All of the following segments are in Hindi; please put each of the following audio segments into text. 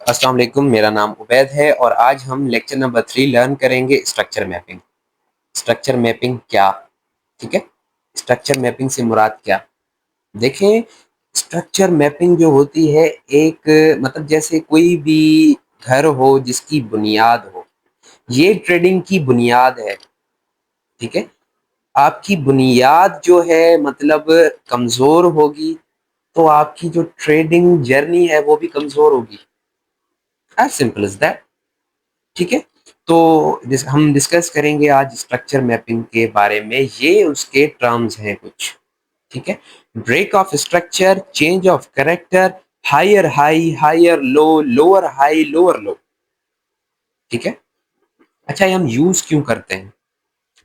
अस्सलाम वालेकुम, मेरा नाम उबैद है और आज हम लेक्चर नंबर 3 लर्न करेंगे स्ट्रक्चर मैपिंग। स्ट्रक्चर मैपिंग क्या? ठीक है, स्ट्रक्चर मैपिंग से मुराद क्या? देखें, स्ट्रक्चर मैपिंग जो होती है एक मतलब जैसे कोई भी घर हो जिसकी बुनियाद हो, ये ट्रेडिंग की बुनियाद है। ठीक है, आपकी बुनियाद जो है मतलब कमज़ोर होगी तो आपकी जो ट्रेडिंग जर्नी है वो भी कमज़ोर होगी। As simple as that. ठीक है, तो हम डिस्कस करेंगे आज स्ट्रक्चर मैपिंग के बारे में। ये उसके टर्म्स हैं कुछ। ठीक है, break of structure, change of character, higher high, higher low, lower high, lower low. ठीक है, अच्छा ये हम यूज क्यों करते हैं?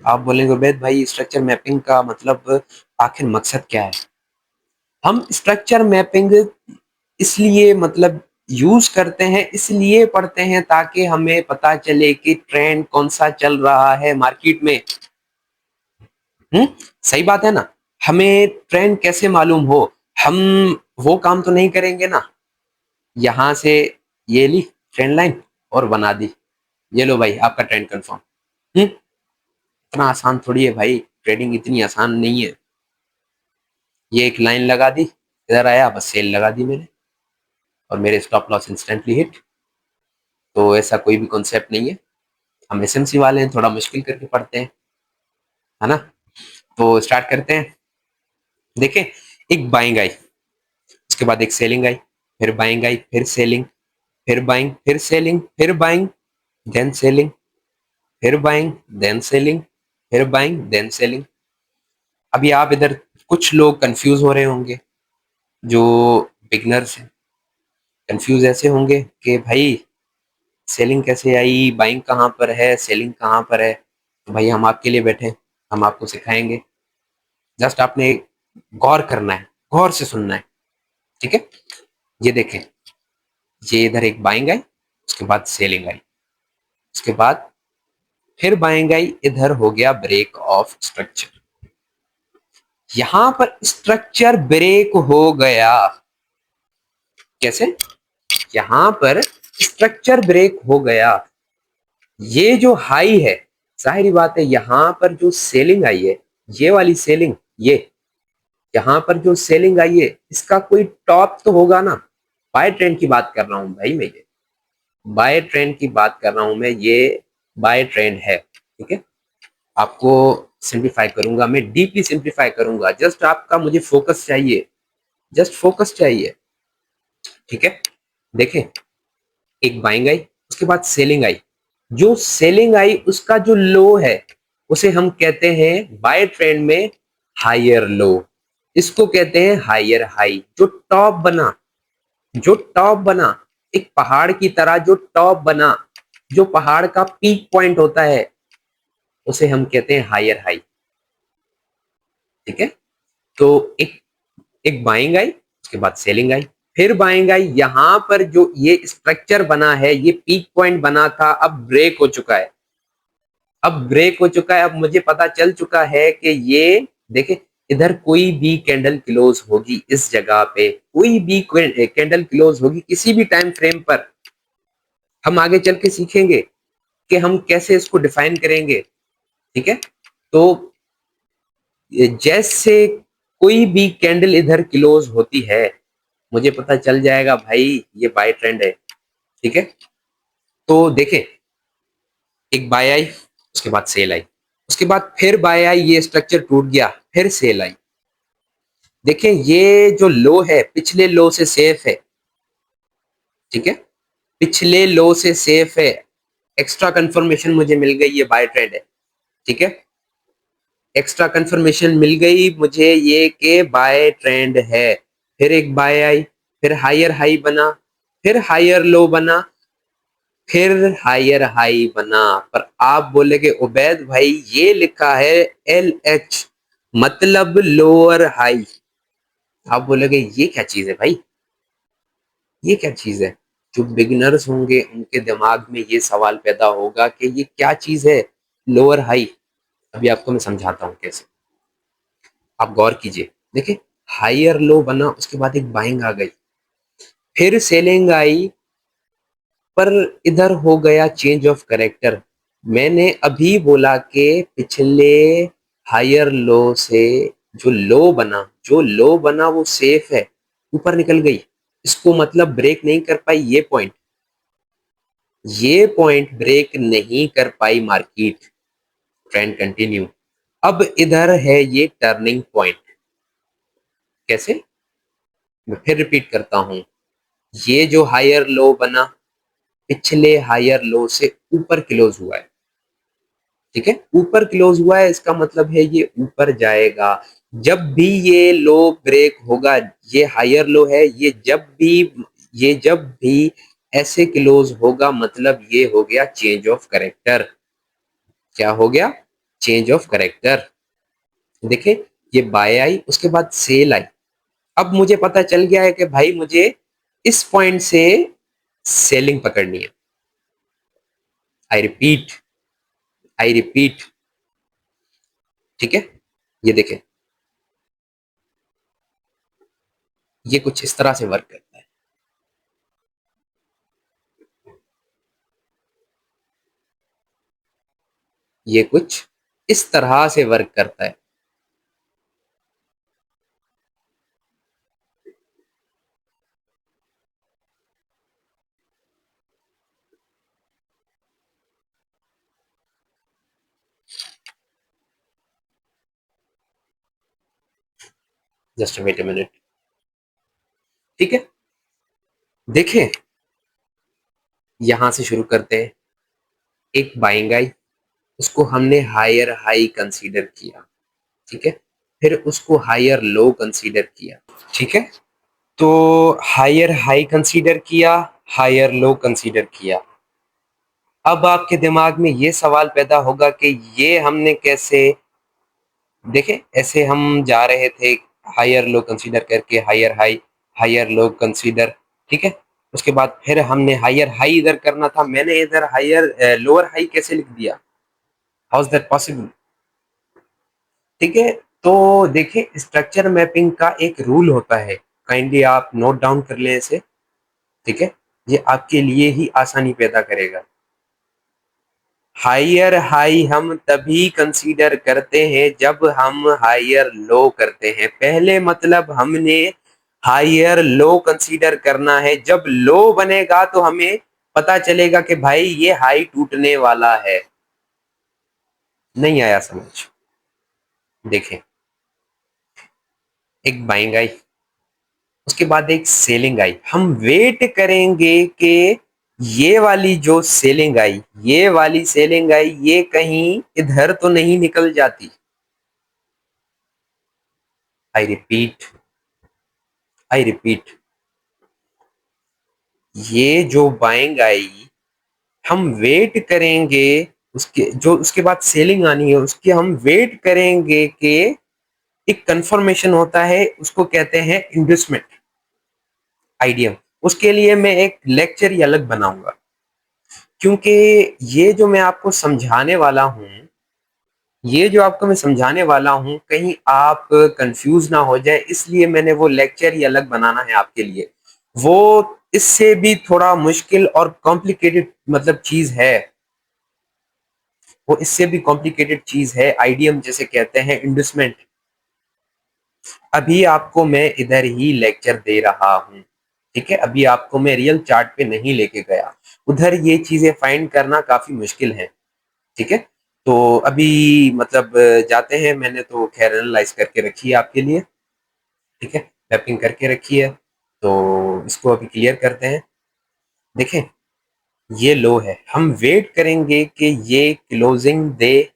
आप बोलेंगे उबैद भाई स्ट्रक्चर मैपिंग का मतलब आखिर मकसद क्या है? हम स्ट्रक्चर मैपिंग इसलिए मतलब यूज करते हैं, इसलिए पढ़ते हैं ताकि हमें पता चले कि ट्रेंड कौन सा चल रहा है मार्केट में। सही बात है ना। हमें ट्रेंड कैसे मालूम हो? हम वो काम तो नहीं करेंगे ना, यहां से ये ली ट्रेंड लाइन और बना दी, ये लो भाई आपका ट्रेंड कंफर्म। इतना आसान थोड़ी है भाई, ट्रेडिंग इतनी आसान नहीं है। ये एक लाइन लगा दी, इधर आया बस सेल लगा दी मैंने और मेरे स्टॉप लॉस इंस्टेंटली हिट। तो ऐसा कोई भी कॉन्सेप्ट नहीं है। हम एसएमसी वाले हैं, थोड़ा मुश्किल करके पढ़ते हैं, है ना। तो स्टार्ट करते हैं। देखें, एक बाइंग आई, उसके बाद एक सेलिंग आई, फिर बाइंग आई, फिर सेलिंग, फिर बाइंग, फिर सेलिंग, फिर बाइंग, देन सेलिंग, फिर बाइंग, देन सेलिंग, फिर बाइंग, देन सेलिंग। अभी आप इधर कुछ लोग कंफ्यूज हो रहे होंगे, जो बिगनर्स हैं कंफ्यूज ऐसे होंगे कि भाई सेलिंग कैसे आई, बाइंग कहाँ पर है, सेलिंग कहाँ पर है। तो भाई हम आपके लिए बैठे हैं, हम आपको सिखाएंगे। जस्ट आपने गौर करना है, गौर से सुनना है। ठीक है, ये देखें, ये इधर एक बाइंग आई, उसके बाद सेलिंग आई, उसके बाद फिर बाइंग आई, इधर हो गया ब्रेक ऑफ स्ट्रक्चर। यहां पर स्ट्रक्चर ब्रेक हो गया। कैसे? यहां पर स्ट्रक्चर ब्रेक हो गया। ये जो हाई है, जाहिर बात है यहां पर जो सेलिंग आई है, ये वाली सेलिंग, ये यहां पर जो सेलिंग आई है इसका कोई टॉप तो होगा ना। बाय ट्रेंड की बात कर रहा हूं भाई मैं, ये बाय ट्रेंड की बात कर रहा हूं मैं, ये बाय ट्रेंड है। ठीक है, आपको सिंप्लीफाई करूंगा, मैं डीपली सिंप्लीफाई करूंगा, जस्ट आपका मुझे फोकस चाहिए, जस्ट फोकस चाहिए। ठीक है, देखें, एक बाइंग आई, उसके बाद सेलिंग आई। जो सेलिंग आई उसका जो लो है उसे हम कहते हैं बाय ट्रेंड में हायर लो, इसको कहते हैं हायर हाई। जो टॉप बना, जो टॉप बना, एक पहाड़ की तरह जो टॉप बना, जो पहाड़ का पीक पॉइंट होता है उसे हम कहते हैं हायर हाई। ठीक है, तो एक एक बाइंग आई, उसके बाद सेलिंग आई, फिर बाइंग आई। यहां पर जो ये स्ट्रक्चर बना है, ये पीक पॉइंट बना था, अब ब्रेक हो चुका है। अब ब्रेक हो चुका है, अब मुझे पता चल चुका है कि ये देखे, इधर कोई भी कैंडल क्लोज होगी, इस जगह पे कोई भी कैंडल क्लोज होगी किसी भी टाइम फ्रेम पर। हम आगे चल के सीखेंगे कि हम कैसे इसको डिफाइन करेंगे। ठीक है, तो जैसे कोई भी कैंडल इधर क्लोज होती है, मुझे पता चल जाएगा भाई ये बाय ट्रेंड है। ठीक है, तो देखें, एक बाय आई, उसके बाद सेल आई, उसके बाद फिर बाय आई, ये स्ट्रक्चर टूट गया, फिर सेल आई। देखें, ये जो लो है पिछले लो से सेफ है। ठीक है, पिछले लो से सेफ है, एक्स्ट्रा कंफर्मेशन मुझे मिल गई, ये बाय ट्रेंड है। ठीक है, एक्स्ट्रा कंफर्मेशन मिल गई मुझे ये के बाय ट्रेंड है। फिर एक बाय आई, फिर हायर हाई बना, फिर हायर लो बना, फिर हायर हाई बना। पर आप बोलेगे उबैद भाई ये लिखा है एल एच, मतलब लोअर हाई। आप बोलेगे ये क्या चीज है भाई, ये क्या चीज है? जो बिगिनर्स होंगे उनके दिमाग में ये सवाल पैदा होगा कि ये क्या चीज है लोअर हाई। अभी आपको मैं समझाता हूँ कैसे, आप गौर कीजिए। देखिए, हायर लो बना, उसके बाद एक बाइंग आ गई, फिर सेलिंग आई, पर इधर हो गया चेंज ऑफ कैरेक्टर। मैंने अभी बोला कि पिछले हायर लो से जो लो बना वो सेफ है, ऊपर निकल गई, इसको मतलब ब्रेक नहीं कर पाई। ये पॉइंट ब्रेक नहीं कर पाई मार्केट, ट्रेंड कंटिन्यू। अब इधर है ये टर्निंग पॉइंट। कैसे? मैं फिर रिपीट करता हूं, ये जो हायर लो बना, पिछले हायर लो से ऊपर क्लोज हुआ है। ठीक है, ऊपर क्लोज हुआ है, इसका मतलब है ये ऊपर जाएगा। जब भी ये लो ब्रेक होगा, ये हायर लो है, ये जब भी ऐसे क्लोज होगा, मतलब ये हो गया चेंज ऑफ कैरेक्टर। क्या हो गया? Change of character. देखिए, ये बाय आई, उसके बाद सेल आई। अब मुझे पता चल गया है कि भाई मुझे इस पॉइंट से सेलिंग पकड़नी है। I repeat. ठीक है, ये देखें, ये कुछ इस तरह से वर्क करता है। ये कुछ इस तरह से वर्क करता है। Just wait a minute. ठीक है, देखें, यहां से शुरू करते हैं। एक बाइंग आई, उसको हमने हायर हाई कंसीडर किया। ठीक है, फिर उसको हायर लो कंसीडर किया। ठीक है, तो हायर हाई कंसीडर किया, हायर लो कंसीडर किया। अब आपके दिमाग में ये सवाल पैदा होगा कि ये हमने कैसे, देखे, ऐसे हम जा रहे थे हायर लो कंसीडर करके, higher high, higher low consider. ठीक है, उसके बाद फिर हमने हायर हाई इधर करना था, मैंने इधर हायर लोअर हाई कैसे लिख दिया? How is that possible? ठीक है, तो देखिए, स्ट्रक्चर मैपिंग का एक रूल होता है, काइंडली आप नोट डाउन कर लें इसे। ठीक है, ये आपके लिए ही आसानी पैदा करेगा। हायर हाई हम तभी कंसीडर करते हैं जब हम हायर लो करते हैं। पहले मतलब हमने हायर लो कंसीडर करना है, जब लो बनेगा तो हमें पता चलेगा कि भाई ये हाई टूटने वाला है। नहीं आया समझ? देखें, एक बाइंग आई, उसके बाद एक सेलिंग आई। हम वेट करेंगे कि ये वाली सेलिंग आई ये कहीं इधर तो नहीं निकल जाती। आई रिपीट, आई रिपीट, ये जो बाइंग आई, हम वेट करेंगे, उसके बाद सेलिंग आनी है, उसके हम वेट करेंगे कि एक कंफर्मेशन होता है, उसको कहते हैं इंड्यूसमेंट आइडियम। उसके लिए मैं एक लेक्चर ही अलग बनाऊंगा, क्योंकि ये जो मैं आपको समझाने वाला हूँ, ये जो आपको मैं समझाने वाला हूँ, कहीं आप कंफ्यूज ना हो जाए, इसलिए मैंने वो लेक्चर ही अलग बनाना है आपके लिए। वो इससे भी थोड़ा मुश्किल और कॉम्प्लिकेटेड मतलब चीज है, वो इससे भी कॉम्प्लिकेटेड चीज है, आईडीएम जिसे कहते हैं, इंडस्टमेंट। अभी आपको मैं इधर ही लेक्चर दे रहा हूँ। ठीक है, अभी आपको मैं रियल चार्ट पे नहीं लेके गया, उधर ये चीजें फाइंड करना काफी मुश्किल है। ठीक है, तो अभी मतलब जाते हैं, मैंने तो खैर एनालाइज करके रखी है आपके लिए। ठीक है, मैपिंग करके रखी है, तो इसको अभी क्लियर करते हैं। देखें, ये लो है, हम वेट करेंगे कि ये क्लोजिंग दे,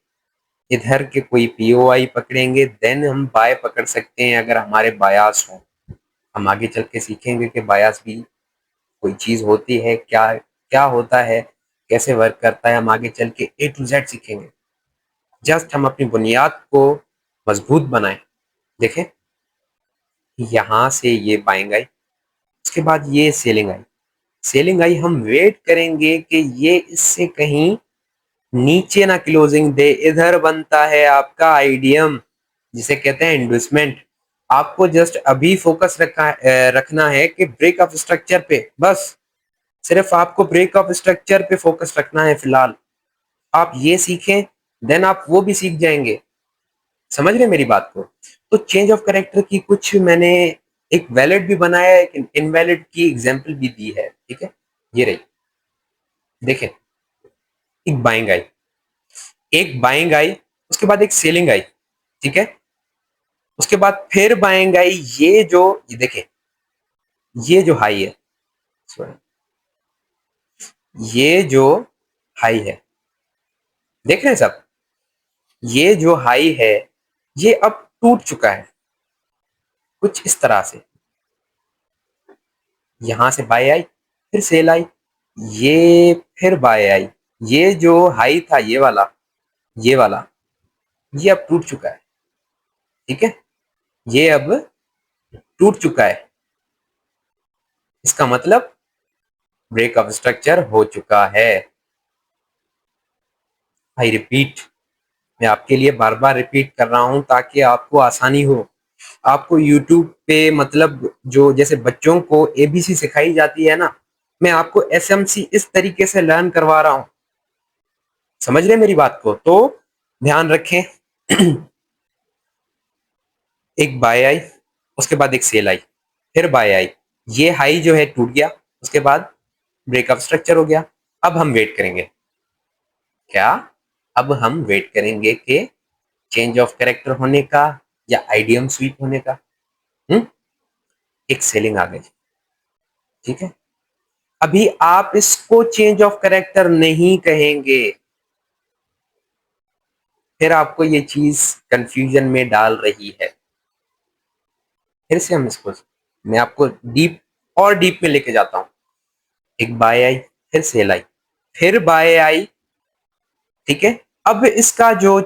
इधर के कोई पीओआई पकड़ेंगे, देन हम बाय पकड़ सकते हैं अगर हमारे बायास हो। हम आगे चल के सीखेंगे कि बायास भी कोई चीज होती है, क्या क्या होता है, कैसे वर्क करता है, हम आगे चल के ए टू जेड सीखेंगे। जस्ट हम अपनी बुनियाद को मजबूत बनाएं। देखें, यहां से ये बाइंग आई, उसके बाद ये सेलिंग आई, हम वेट करेंगे कि ये इससे कहीं नीचे ना क्लोजिंग दे। इधर बनता है आपका आईडीएम, जिसे कहते हैं इंडस्टमेंट। आपको जस्ट अभी फोकस रखना है कि ब्रेक ऑफ स्ट्रक्चर पे, बस सिर्फ आपको ब्रेक ऑफ स्ट्रक्चर पे फोकस रखना है फिलहाल। आप ये सीखें, देन आप वो भी सीख जाएंगे। समझ रहे मेरी बात को? तो चेंज ऑफ कैरेक्टर की कुछ मैंने एक वैलिड भी बनाया है, एक इनवैलिड की एग्जांपल भी दी है। ठीक है, ये रही, देखें। एक बाइंग आई, एक बाइंग आई, उसके बाद एक सेलिंग आई। ठीक है, उसके बाद फिर बाइंग आई। ये देखें, ये जो हाई है, sorry, ये जो हाई है, देख रहे हैं सब, ये जो हाई है ये अब टूट चुका है कुछ इस तरह से। यहां से बाय आई, फिर सेल आई, ये फिर बाय आई। ये जो हाई था ये वाला, ये वाला, ये अब टूट चुका है। ठीक है, ये अब टूट चुका है। इसका मतलब ब्रेक ऑफ स्ट्रक्चर हो चुका है। आई रिपीट, मैं आपके लिए बार बार रिपीट कर रहा हूं ताकि आपको आसानी हो। आपको यूट्यूब पे मतलब जो जैसे बच्चों को एबीसी सिखाई जाती है ना, मैं आपको एसएमसी इस तरीके से लर्न करवा रहा हूं। समझ रहे मेरी बात को? तो ध्यान रखें। एक बाय आई, उसके बाद एक सेल आई, फिर बाय आई। ये हाई जो है टूट गया, उसके बाद ब्रेकअप स्ट्रक्चर हो गया। अब हम वेट करेंगे क्या? अब हम वेट करेंगे कि चेंज ऑफ कैरेक्टर होने का या आइडियम स्वीप होने का। हम्म, एक सेलिंग आ गई। ठीक है, अभी आप इसको चेंज ऑफ कैरेक्टर नहीं कहेंगे, फिर आपको ये चीज कंफ्यूजन में डाल रही है। फिर से हम इसको, मैं आपको डीप और डीप में लेके जाता हूं। एक बाय आई, फिर सेल आई, फिर बाय आई। ठीक है, अब इसका जो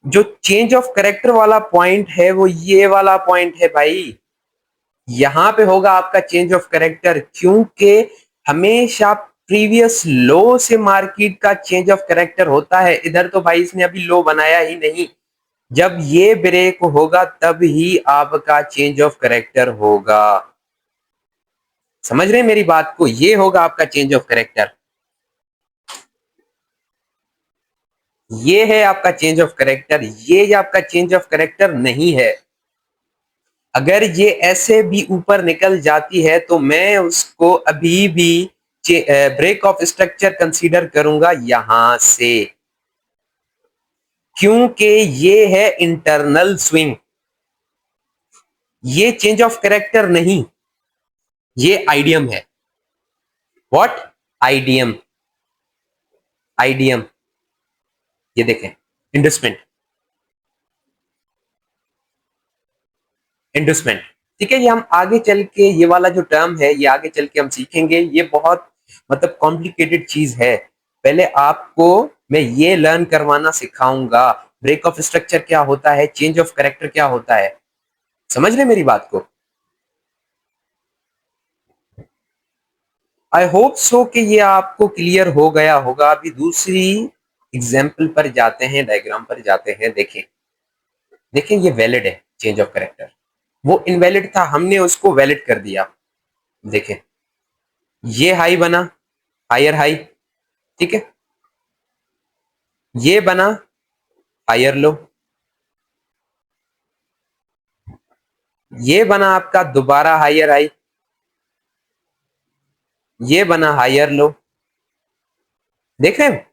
जो चेंज ऑफ कैरेक्टर वाला पॉइंट है वो ये वाला पॉइंट है भाई। यहां पे होगा आपका चेंज ऑफ कैरेक्टर, क्योंकि हमेशा प्रीवियस लो से मार्केट का चेंज ऑफ कैरेक्टर होता है। इधर तो भाई इसने अभी लो बनाया ही नहीं। जब ये ब्रेक होगा तब ही आपका चेंज ऑफ कैरेक्टर होगा। समझ रहे हैं मेरी बात को? ये होगा आपका चेंज ऑफ कैरेक्टर। ये है आपका चेंज ऑफ कैरेक्टर, ये आपका चेंज ऑफ कैरेक्टर नहीं है। अगर ये ऐसे भी ऊपर निकल जाती है तो मैं उसको अभी भी ब्रेक ऑफ स्ट्रक्चर कंसीडर करूंगा यहां से, क्योंकि ये है इंटरनल स्विंग, ये चेंज ऑफ कैरेक्टर नहीं, ये आईडीएम है। व्हाट? IDM, IDM. ये देखें, इंडस्टमेंट, इंडस्टमेंट। ठीक है, ये हम आगे चल के ये वाला जो टर्म है ये आगे चल के हम सीखेंगे। ये बहुत मतलब कॉम्प्लिकेटेड चीज है। पहले आपको मैं ये लर्न करवाना सिखाऊंगा, ब्रेक ऑफ स्ट्रक्चर क्या होता है, चेंज ऑफ कैरेक्टर क्या होता है। समझ रहे मेरी बात को? आई होप सो कि ये आपको क्लियर हो गया होगा। अभी दूसरी एग्जाम्पल पर जाते हैं, डायग्राम पर जाते हैं। देखें, देखें, ये वैलिड है चेंज ऑफ कैरेक्टर, वो इनवैलिड था, हमने उसको वैलिड कर दिया। देखें, ये हाई बना, हायर हाई। ठीक है, ये बना हायर लो, ये बना आपका दोबारा हायर हाई, ये बना हायर लो। देख रहे हैं?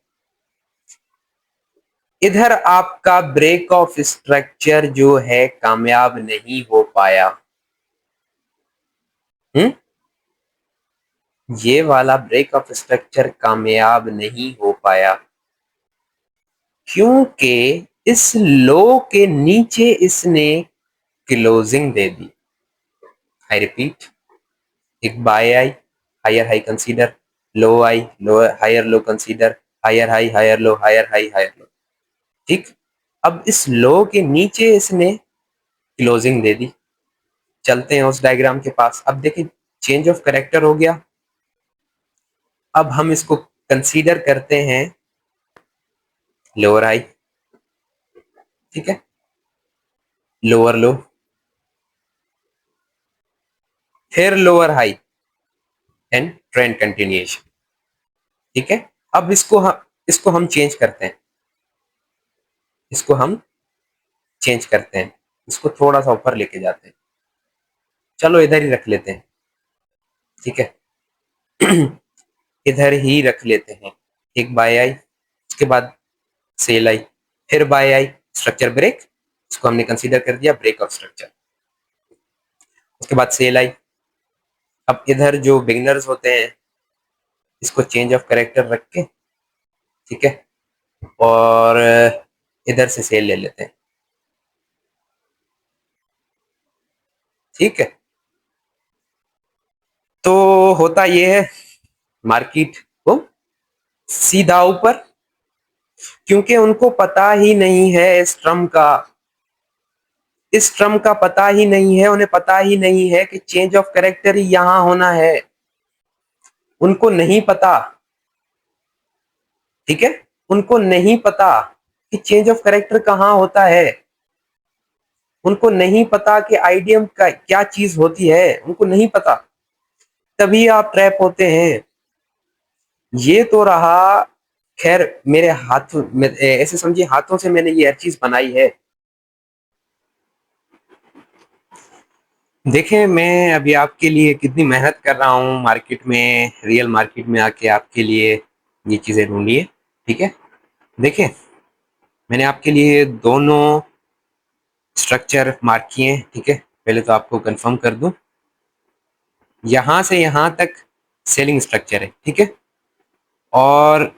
इधर आपका ब्रेक ऑफ स्ट्रक्चर जो है कामयाब नहीं हो पाया। हम्म, ये वाला ब्रेक ऑफ स्ट्रक्चर कामयाब नहीं हो पाया, क्योंकि इस लो के नीचे इसने क्लोजिंग दे दी। आई रिपीट, एक by I, higher high consider, low I, low higher low consider, higher low, higher high higher low. ठीक, अब इस लो के नीचे इसने क्लोजिंग दे दी। चलते हैं उस डायग्राम के पास। अब देखिए, चेंज ऑफ कैरेक्टर हो गया। अब हम इसको कंसीडर करते हैं लोअर हाई। ठीक है, लोअर लो, फिर lower high, and trend continuation. ठीक है, अब इसको हम चेंज करते हैं, इसको हम चेंज करते हैं, इसको थोड़ा सा ऊपर लेके जाते हैं, चलो इधर ही रख लेते हैं। ठीक है, इधर ही रख लेते हैं। एक बाय आई, उसके बाद सेल आई, फिर बाय आई, स्ट्रक्चर ब्रेक, इसको हमने कंसीडर कर दिया ब्रेक ऑफ स्ट्रक्चर। उसके बाद सेल आई। अब इधर जो बिगनर्स होते हैं इसको चेंज ऑफ कैरेक्टर रख के, ठीक है, और इधर से सेल ले लेते हैं। ठीक है, तो होता ये है, मार्केट को सीधा ऊपर, क्योंकि उनको पता ही नहीं है इस ट्रम का, इस ट्रम का पता ही नहीं है, उन्हें पता ही नहीं है कि चेंज ऑफ कैरेक्टर ही यहां होना है, उनको नहीं पता। ठीक है, उनको नहीं पता कि चेंज ऑफ कैरेक्टर कहां होता है, उनको नहीं पता कि आईडीएम का क्या चीज होती है, उनको नहीं पता, तभी आप ट्रैप होते हैं। ये तो रहा, खैर मेरे हाथों में, ऐसे समझिए हाथों से मैंने ये हर चीज बनाई है। देखें मैं अभी आपके लिए कितनी मेहनत कर रहा हूँ मार्केट में, रियल मार्केट में आके आपके लिए ये चीजें ढूंढी है। ठीक है, देखें मैंने आपके लिए दोनों स्ट्रक्चर मार्क किए हैं। ठीक है, पहले तो आपको कंफर्म कर दूं, यहां से यहां तक सेलिंग स्ट्रक्चर है। ठीक है, और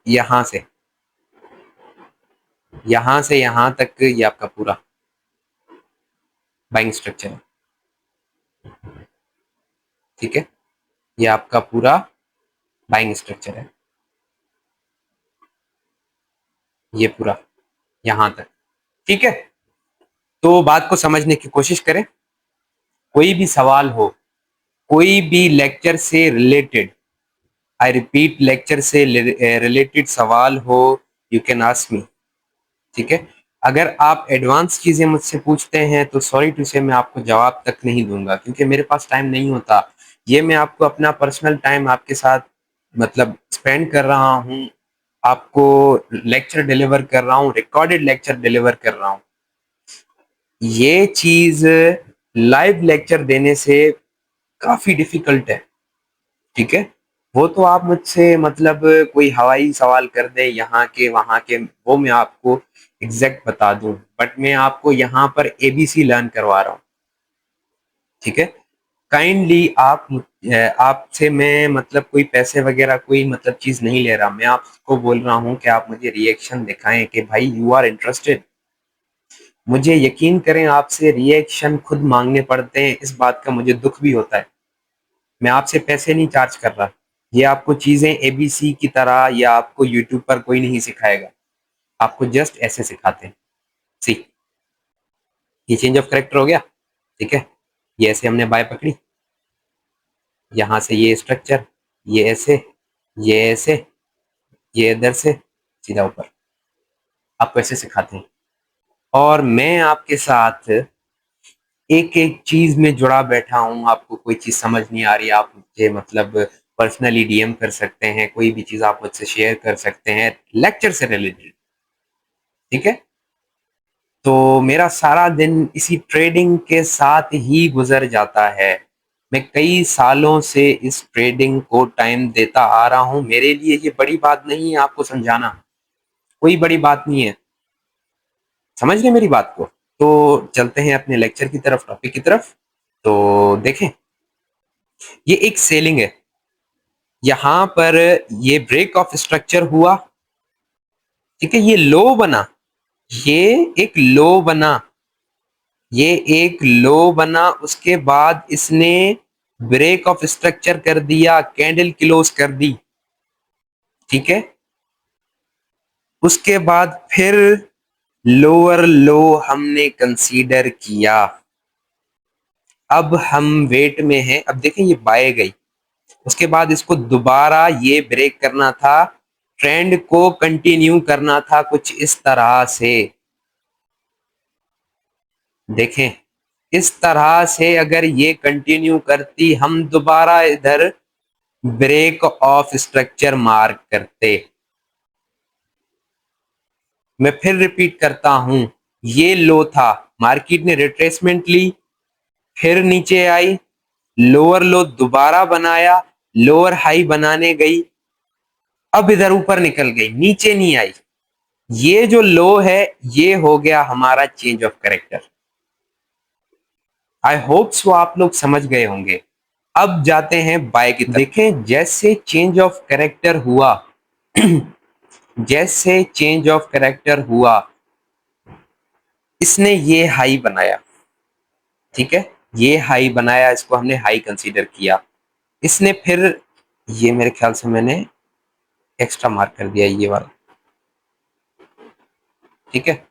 यहां से यहां तक ये आपका पूरा बाइंग स्ट्रक्चर है। ठीक है, ये आपका पूरा बाइंग स्ट्रक्चर है, ये पूरा यहां तक। ठीक है, तो बात को समझने की कोशिश करें, कोई भी सवाल हो, कोई भी लेक्चर से रिलेटेड, आई रिपीट लेक्चर से रिलेटेड सवाल हो, यू कैन आस्क मी। ठीक है, अगर आप एडवांस चीजें मुझसे पूछते हैं तो सॉरी टू से मैं आपको जवाब तक नहीं दूंगा, क्योंकि मेरे पास टाइम नहीं होता। ये मैं आपको अपना पर्सनल टाइम आपके साथ मतलब स्पेंड कर रहा हूँ, आपको लेक्चर डिलीवर कर रहा हूँ, रिकॉर्डेड लेक्चर डिलीवर कर रहा हूँ। ये चीज लाइव लेक्चर देने से काफी डिफिकल्ट है। ठीक है, वो तो आप मुझसे मतलब कोई हवाई सवाल कर दे यहाँ के वहां के, वो मैं आपको एग्जैक्ट बता दूं, बट मैं आपको यहाँ पर एबीसी लर्न करवा रहा हूँ। ठीक है, काइंडली आपसे मैं मतलब कोई पैसे वगैरह कोई मतलब चीज नहीं ले रहा, मैं आपको बोल रहा हूँ कि आप मुझे रिएक्शन दिखाएं कि भाई यू आर इंटरेस्टेड। मुझे यकीन करें, आपसे रिएक्शन खुद मांगने पड़ते हैं, इस बात का मुझे दुख भी होता है। मैं आपसे पैसे नहीं चार्ज कर रहा, ये आपको चीजें एबीसी की तरह या आपको यूट्यूब पर कोई नहीं सिखाएगा, आपको जस्ट ऐसे सिखाते हैं। सी, ये चेंज ऑफ करेक्टर हो गया। ठीक है, ये ऐसे हमने बाय पकड़ी, यहां से ये स्ट्रक्चर, ये ऐसे, ये ऐसे, ये इधर से सीधा ऊपर, आपको ऐसे सिखाते हैं। और मैं आपके साथ एक एक चीज में जुड़ा बैठा हूँ, आपको कोई चीज समझ नहीं आ रही, आप मुझे मतलब पर्सनली डीएम कर सकते हैं, कोई भी चीज आप मुझसे शेयर कर सकते हैं लेक्चर से रिलेटेड। ठीक है, तो मेरा सारा दिन इसी ट्रेडिंग के साथ ही गुजर जाता है। मैं कई सालों से इस ट्रेडिंग को टाइम देता आ रहा हूं, मेरे लिए ये बड़ी बात नहीं है आपको समझाना, कोई बड़ी बात नहीं है, समझ रहे मेरी बात को। तो चलते हैं अपने लेक्चर की तरफ, टॉपिक की तरफ। तो देखें, ये एक सेलिंग है, यहां पर ये ब्रेक ऑफ स्ट्रक्चर हुआ। ठीक है, ये लो बना, ये एक लो बना, ये एक लो बना, उसके बाद इसने ब्रेक ऑफ स्ट्रक्चर कर दिया, कैंडल क्लोज कर दी। ठीक है, उसके बाद फिर लोअर लो हमने कंसीडर किया, अब हम वेट में हैं। अब देखें ये बाय गई, उसके बाद इसको दोबारा ये ब्रेक करना था, ट्रेंड को कंटिन्यू करना था कुछ इस तरह से। देखें इस तरह से अगर ये कंटिन्यू करती, हम दोबारा इधर ब्रेक ऑफ स्ट्रक्चर मार्क करते। मैं फिर रिपीट करता हूं, ये लो था, मार्केट ने रिट्रेसमेंट ली, फिर नीचे आई, लोअर लो दोबारा बनाया, लोअर हाई बनाने गई, अब इधर ऊपर निकल गई, नीचे नहीं आई। ये जो लो है ये हो गया हमारा change of character. I hope so आप लोग समझ गए होंगे। अब जाते हैं बाय की तरफ। देखें जैसे चेंज ऑफ कैरेक्टर हुआ जैसे चेंज ऑफ कैरेक्टर हुआ, इसने ये हाई बनाया, ठीक है, ये हाई बनाया, इसको हमने हाई कंसीडर किया। इसने फिर, ये मेरे ख्याल से मैंने एक्स्ट्रा मार्क कर दिया ये वाला, ठीक है,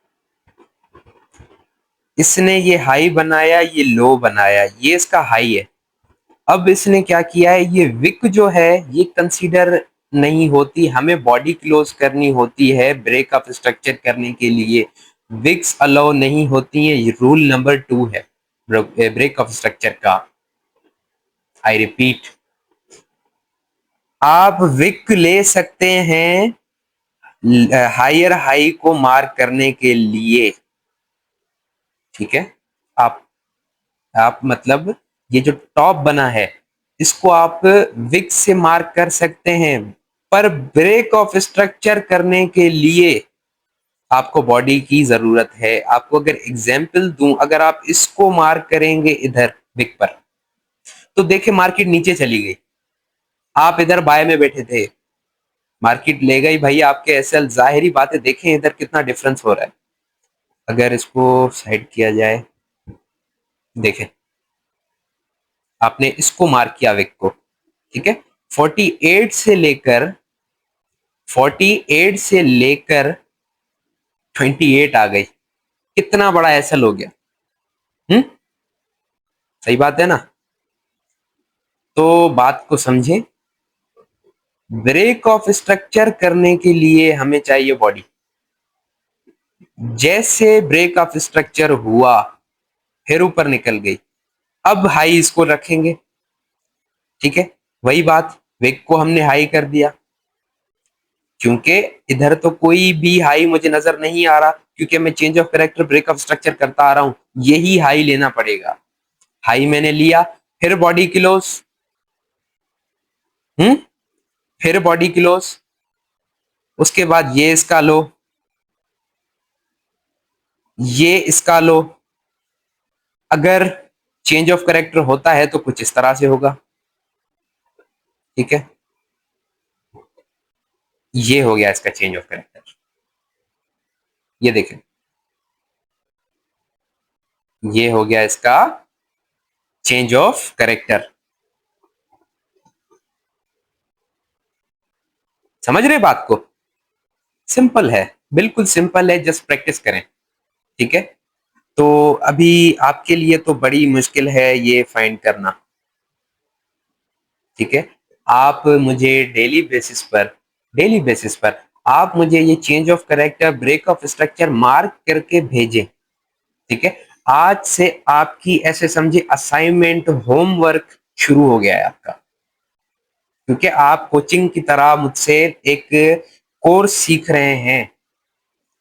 इसने ये हाई बनाया, ये लो बनाया, ये इसका हाई है। अब इसने क्या किया है, ये विक जो है ये कंसीडर नहीं होती, हमें बॉडी क्लोज करनी होती है ब्रेक ऑफ स्ट्रक्चर करने के लिए। विक्स अलाउ नहीं होती है, ये रूल नंबर 2 है ब्रेक ऑफ स्ट्रक्चर का। आई रिपीट, आप विक ले सकते हैं हायर हाई को मार्क करने के लिए, ठीक है। आप आप मतलब ये जो टॉप बना है इसको आप विक से मार्क कर सकते हैं, पर ब्रेक ऑफ स्ट्रक्चर करने के लिए आपको बॉडी की जरूरत है। आपको अगर एग्जांपल दूं, अगर आप इसको मार्क करेंगे इधर विक पर, तो देखिए मार्केट नीचे चली गई, आप इधर बाय में बैठे थे, मार्केट ले गई भाई आपके एसएल। जाहिरी बात है, देखें इधर कितना डिफरेंस हो रहा है। अगर इसको साइड किया जाए, देखें आपने इसको मार्क किया विक को, ठीक है, 48 से लेकर 48 से लेकर 28 आ गई, कितना बड़ा एसएल हो गया। सही बात है ना। तो बात को समझें, ब्रेक ऑफ स्ट्रक्चर करने के लिए हमें चाहिए बॉडी। जैसे ब्रेक ऑफ स्ट्रक्चर हुआ, फिर ऊपर निकल गई, अब हाई इसको रखेंगे, ठीक है, वही बात, विक को हमने हाई कर दिया, क्योंकि इधर तो कोई भी हाई मुझे नजर नहीं आ रहा, क्योंकि मैं change of character break of structure करता आ रहा हूं, यही हाई लेना पड़ेगा। हाई मैंने लिया, फिर बॉडी क्लोज, फिर बॉडी क्लोज, उसके बाद ये इसका लो, ये इसका लो। अगर चेंज ऑफ कैरेक्टर होता है तो कुछ इस तरह से होगा, ठीक है, ये हो गया इसका चेंज ऑफ कैरेक्टर। ये देखें, ये हो गया इसका चेंज ऑफ कैरेक्टर। समझ रहे बात को? सिंपल है, बिल्कुल सिंपल है, जस्ट प्रैक्टिस करें, ठीक है। तो अभी आपके लिए तो बड़ी मुश्किल है ये फाइंड करना, ठीक है। आप मुझे डेली बेसिस पर आप मुझे ये change of character break of structure mark करके भेजें, ठीक है। आज से आपकी ऐसे समझे असाइनमेंट होमवर्क शुरू हो गया है आपका, क्योंकि आप कोचिंग की तरह मुझसे एक कोर्स सीख रहे हैं,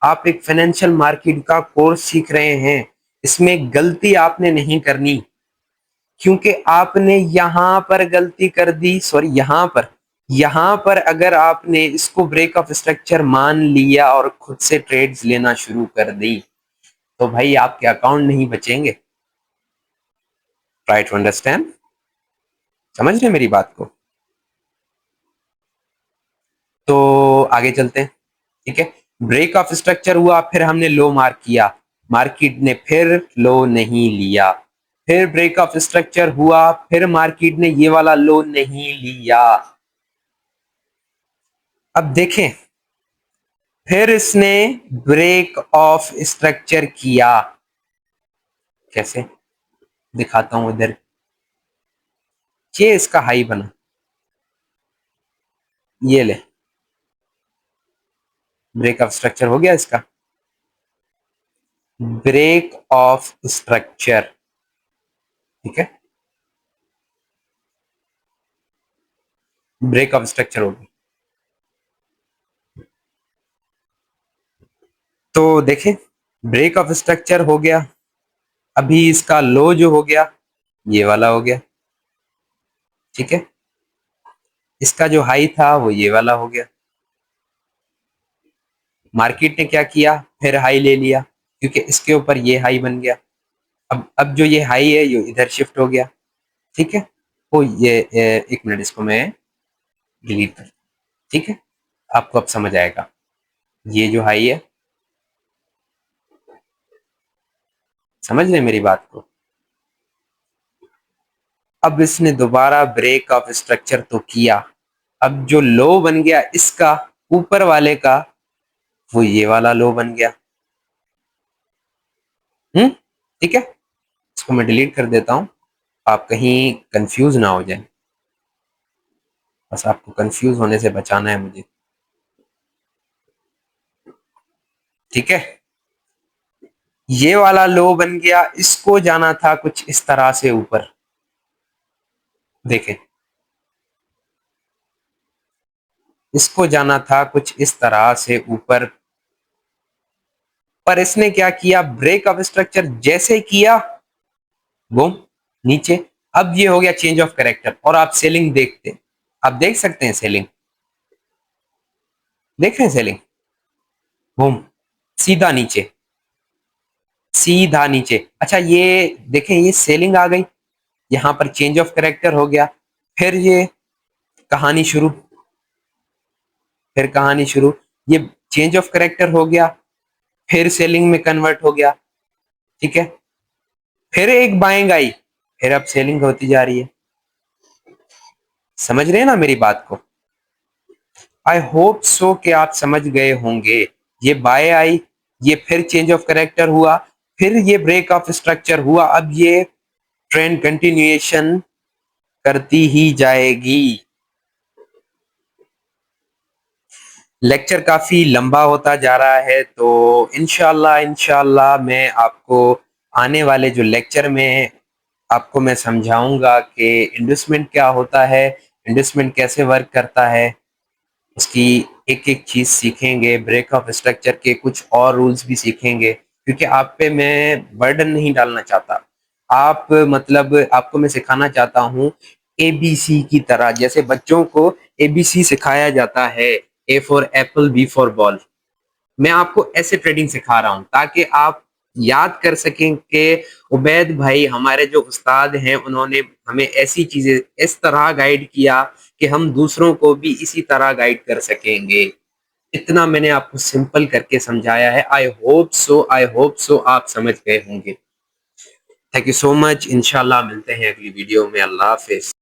आप एक फाइनेंशियल मार्केट का कोर्स सीख रहे हैं। इसमें गलती आपने नहीं करनी, क्योंकि आपने यहां पर गलती कर दी, सॉरी यहां पर अगर आपने इसको ब्रेक ऑफ स्ट्रक्चर मान लिया और खुद से ट्रेड्स लेना शुरू कर दी, तो भाई आपके अकाउंट नहीं बचेंगे। ट्राई टू अंडरस्टैंड, समझ रहे मेरी बात को? तो आगे चलते हैं, ठीक है। ब्रेक ऑफ स्ट्रक्चर हुआ, फिर हमने लो मार्क किया, मार्केट ने फिर लो नहीं लिया, फिर ब्रेक ऑफ स्ट्रक्चर हुआ, फिर मार्केट ने ये वाला लो नहीं लिया। अब देखें, फिर इसने ब्रेक ऑफ स्ट्रक्चर किया, कैसे दिखाता हूं इधर, ये इसका हाई बना, ये ले, ब्रेक ऑफ स्ट्रक्चर हो गया इसका। ब्रेक ऑफ स्ट्रक्चर, ठीक है, ब्रेक ऑफ स्ट्रक्चर होगी। तो देखें, ब्रेक ऑफ स्ट्रक्चर हो गया। अभी इसका लो जो हो गया, ये वाला हो गया। ठीक है, इसका जो हाई था वो ये वाला हो गया। मार्केट ने क्या किया, फिर हाई ले लिया, क्योंकि इसके ऊपर ये हाई बन गया। अब जो ये हाई है ये इधर शिफ्ट हो गया। ठीक है, तो एक मिनट, इसको मैं डिलीट कर, ठीक है, आपको अब समझ आएगा। ये जो हाई है, समझ रहे मेरी बात को। अब इसने दोबारा ब्रेक ऑफ स्ट्रक्चर तो किया। अब जो लो बन गया इसका, ऊपर वाले का, वो ये वाला लो बन गया। ठीक है, इसको मैं डिलीट कर देता हूं, आप कहीं कंफ्यूज ना हो जाए। बस आपको कंफ्यूज होने से बचाना है मुझे। ठीक है, ये वाला लो बन गया, इसको जाना था कुछ इस तरह से ऊपर। देखें, इसको जाना था कुछ इस तरह से ऊपर, पर इसने क्या किया, ब्रेक ऑफ स्ट्रक्चर जैसे किया, बूम, नीचे। अब ये हो गया चेंज ऑफ कैरेक्टर, और आप सेलिंग देखते, आप देख सकते हैं सेलिंग, देख रहे हैं सेलिंग, बूम, सीधा नीचे, सीधा नीचे। अच्छा, ये देखें, ये सेलिंग आ गई, यहां पर चेंज ऑफ कैरेक्टर हो गया, फिर ये कहानी शुरू, फिर कहानी शुरू, ये चेंज ऑफ कैरेक्टर हो गया, फिर सेलिंग में कन्वर्ट हो गया। ठीक है, फिर एक बाइंग आई, फिर अब सेलिंग होती जा रही है। समझ रहे हैं ना मेरी बात को। आई होप सो कि आप समझ गए होंगे। ये बाय आई, ये फिर चेंज ऑफ कैरेक्टर हुआ, फिर ये ब्रेक ऑफ स्ट्रक्चर हुआ। अब ये ट्रेंड कंटिन्यूएशन करती ही जाएगी। लेक्चर काफी लंबा होता जा रहा है, तो इंशाल्लाह इंशाल्लाह मैं आपको आने वाले जो लेक्चर में आपको मैं समझाऊंगा कि इन्वेस्टमेंट क्या होता है, इन्वेस्टमेंट कैसे वर्क करता है, उसकी एक एक चीज सीखेंगे, ब्रेक ऑफ स्ट्रक्चर के कुछ और रूल्स भी सीखेंगे, क्योंकि आप पे मैं बर्डन नहीं डालना चाहता। आप मतलब आपको मैं सिखाना चाहता हूँ एबीसी की तरह, जैसे बच्चों को एबीसी सिखाया जाता है, A for apple, B for ball. मैं आपको ऐसे ट्रेडिंग सिखा रहा हूँ ताकि आप याद कर सकें कि उबैद भाई हमारे जो उस्ताद हैं उन्होंने हमें ऐसी चीजें इस तरह गाइड किया कि हम दूसरों को भी इसी तरह गाइड कर सकेंगे। इतना मैंने आपको सिंपल करके समझाया है। I hope so, I hope so आप समझ गए होंगे। Thank you so much. इंशाल्लाह मिलते हैं अगली वीडियो में। अल्लाह हाफिज।